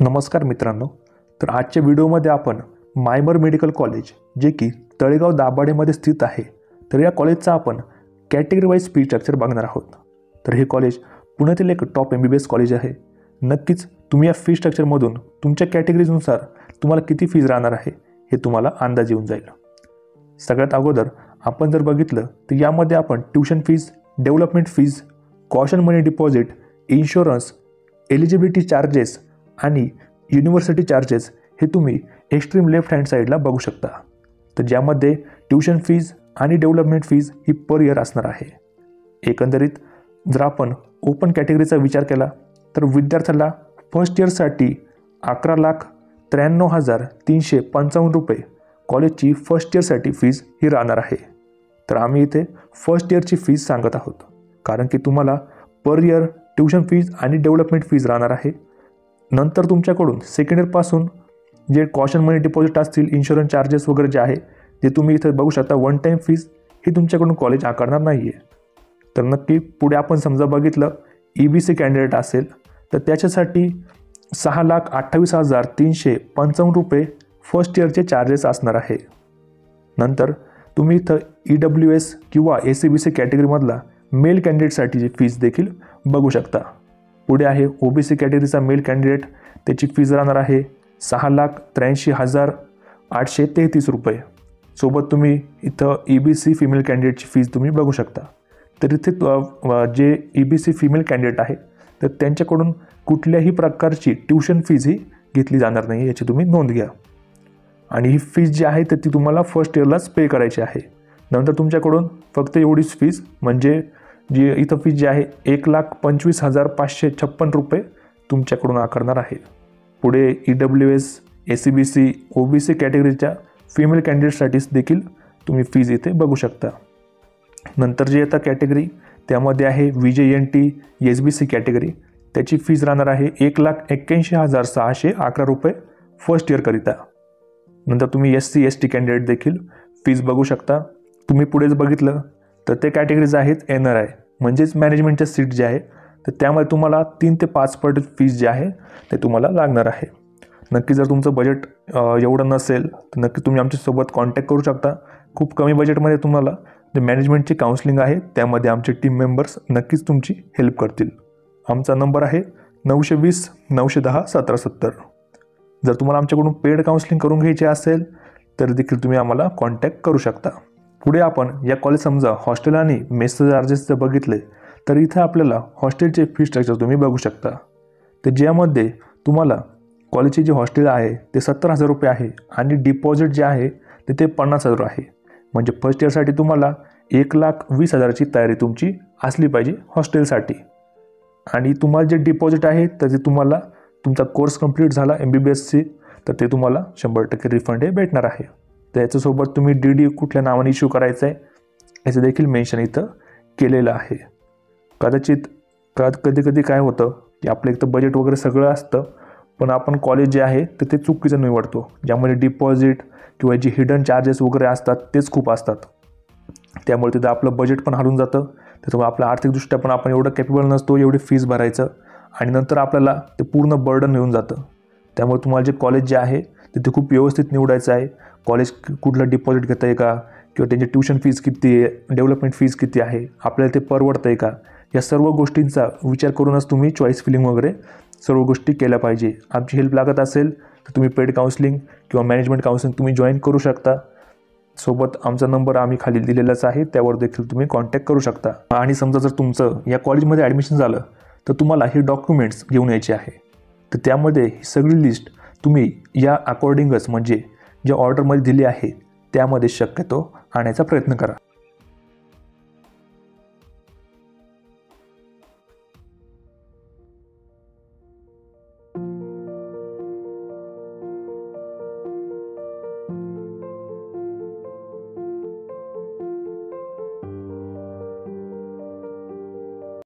नमस्कार मित्रांनो, तर आजच्या व्हिडिओमध्ये आपण मायमर मेडिकल कॉलेज जे की तळेगाव दाभाडेमध्ये स्थित आहे, तर या कॉलेजचा आपण कॅटेगरी वाईज फी स्ट्रक्चर बघणार आहोत। तर हे कॉलेज पुण्यातील एक टॉप MBBS कॉलेज आहे। नक्कीच तुम्ही या फी स्ट्रक्चरमधून तुमच्या कॅटेगरीनुसार तुम्हाला किती फीज राहणार आहे हे तुम्हाला अंदाज येऊन जाईल। सगळ्यात अगोदर आपण जर बघितलं तर यामध्ये आपण tuition fees, development fees, caution money deposit, insurance, eligibility charges आणि युनिव्हर्सिटी चार्जेस हे तुम्ही एक्स्ट्रीम लेफ्ट हँड साईडला बघू शकता। तर ज्यामध्ये ट्यूशन फीज आणि डेव्हलपमेंट फीज ही पर इयर असणार आहे। एकंदरीत जर आपण ओपन कॅटेगरीचा विचार केला तर विद्यार्थ्याला फर्स्ट इयरसाठी 11,93,355 रुपये कॉलेजची फर्स्ट इयरसाठी फीज ही राहणार आहे। तर आम्ही इथे फर्स्ट इयरची फीज सांगत आहोत, कारण की तुम्हाला पर इयर ट्यूशन फीज आणि डेव्हलपमेंट फीज राहणार आहे। नंतर तुमच्याकडून सेकंड इयरपासून जे कॉशन मनी डिपॉझिट असतील, इन्शुरन्स चार्जेस वगैरे जे आहे ते तुम्ही इथे बघू शकता, वन टाईम फीज ही तुमच्याकडून कॉलेज आकारणार नाही आहे। तर नक्की पुढे आपण समजा बघितलं EBC कॅन्डिडेट असेल तर त्याच्यासाठी 6,28,355 रुपये फर्स्ट इयरचे चार्जेस असणार आहे। नंतर तुम्ही इथं EWS किंवा ACBC कॅटेगरीमधला मेल कॅन्डिडेटसाठीची फीज देखील बघू शकता। पुढे आहे OBC कॅटेगरीचा मेल कॅन्डिडेट, त्याची फीज राहणार आहे 6,83,833 रुपये। सोबत तुम्ही इथं EBC फिमेल कॅन्डिडेटची फीज तुम्ही बघू शकता। तर इथे जे EBC फिमेल कॅन्डिडेट आहे तर त्यांच्याकडून कुठल्याही प्रकारची ट्यूशन फीज ही घेतली जाणार नाही, याची तुम्ही नोंद घ्या। आणि ही फीज जी आहे तर ती तुम्हाला फर्स्ट इयरलाच पे करायची आहे। नंतर तुमच्याकडून फक्त एवढीच फीज म्हणजे जी इथं फीज जी आहे 1,25,556 रुपये तुमच्याकडून आकारणार आहे। पुढे EWS, ACBC, OBC कॅटेगरीच्या फिमेल कॅन्डिडेटसाठीच देखील तुम्ही फीज इथे बघू शकता। नंतर जे येतं कॅटेगरी त्यामध्ये आहे VJNT SBC कॅटेगरी, त्याची फीज राहणार आहे 1,81,611 रुपये फर्स्ट इयरकरिता। नंतर तुम्ही SC ST कॅन्डिडेट देखील फीज बघू शकता। तुम्ही पुढेच बघितलं तर ते कॅटेगरीज आहेत NRI म्हणजेच मॅनेजमेंटच्या सीट जे आहे तर त्यामध्ये तुम्हाला 3 ते 5 पट फीज जे आहे ते तुम्हाला लागणार आहे। नक्की जर तुमचं बजेट एवढं नसेल तर नक्की तुम्ही आमच्यासोबत कॉन्टॅक्ट करू शकता। खूप कमी बजेटमध्ये तुम्हाला जे मॅनेजमेंटची काउन्सिलिंग आहे त्यामध्ये आमचे टीम मेंबर्स नक्कीच तुमची हेल्प करतील। आमचा नंबर आहे 920 910 1770। जर तुम्हाला आमच्याकडून पेड काउन्सिलिंग करून घ्यायची असेल तर देखील तुम्ही आम्हाला कॉन्टॅक्ट करू शकता। पुढे आपण या कॉलेज समजा हॉस्टेल आणि मेसचे चार्जेस जर बघितले तर इथं आपल्याला हॉस्टेलचे फी स्ट्रक्चर तुम्ही बघू शकता। तर ज्यामध्ये तुम्हाला कॉलेजचे जे हॉस्टेल आहे ते 70,000 रुपये आहे आणि डिपॉझिट जे आहे ते 50,000 आहे। म्हणजे फर्स्ट इयरसाठी तुम्हाला 1,20,000ची तयारी तुमची असली पाहिजे हॉस्टेलसाठी। आणि तुम्हाला जे डिपॉझिट आहे तर ते तुम्हाला तुमचा कोर्स कंप्लीट झाला MBBSची तर ते तुम्हाला 100% रिफंड हे भेटणार आहे। त्याच्यासोबत तुम्ही DD कुठल्या नावाने इश्यू करायचं आहे याचं देखील मेन्शन इथं केलेलं आहे। कदाचित कधी काय होतं की आपलं एक तर बजेट वगैरे सगळं असतं पण आपण कॉलेज जे आहे तर ते चुकीचं निवडतो, ज्यामध्ये डिपॉझिट किंवा जी हिडन चार्जेस वगैरे असतात तेच खूप असतात। त्यामुळे तिथं आपलं बजेट पण हलून जातं, त्याच्यामुळे आपलं आर्थिकदृष्ट्या पण आपण एवढं कॅपेबल नसतो एवढी फीज भरायचं आणि नंतर आपल्याला ते पूर्ण बर्डन येऊन जातं। त्यामुळे तुम्हाला जे कॉलेज जे आहे ते खूप व्यवस्थित निवडायचं आहे। कॉलेज कुठलं डिपॉझिट घेतं आहे का किंवा त्यांची ट्यूशन फीज किती आहे, डेव्हलपमेंट फीज किती आहे, आपल्याला ते परवडतं आहे का, या सर्व गोष्टींचा विचार करूनच तुम्ही चॉईस फिलिंग वगैरे सर्व गोष्टी केल्या पाहिजे। आमची हेल्प लागत असेल तर तुम्ही पेड काउन्सिलिंग किंवा मॅनेजमेंट काउन्सिलिंग तुम्ही जॉईन करू शकता। सोबत आमचा नंबर आम्ही खाली दिलेलाच आहे, त्यावर देखील तुम्ही कॉन्टॅक्ट करू शकता। आणि समजा जर तुमचं या कॉलेजमध्ये ॲडमिशन झालं तर तुम्हाला हे डॉक्युमेंट्स घेऊन यायचे आहे, तर त्यामध्ये ही सगळी लिस्ट तुम्ही या अकॉर्डिंगच म्हणजे जे ऑर्डरमध्ये दिली आहे त्यामध्ये शक्यतो आणायचा प्रयत्न करा।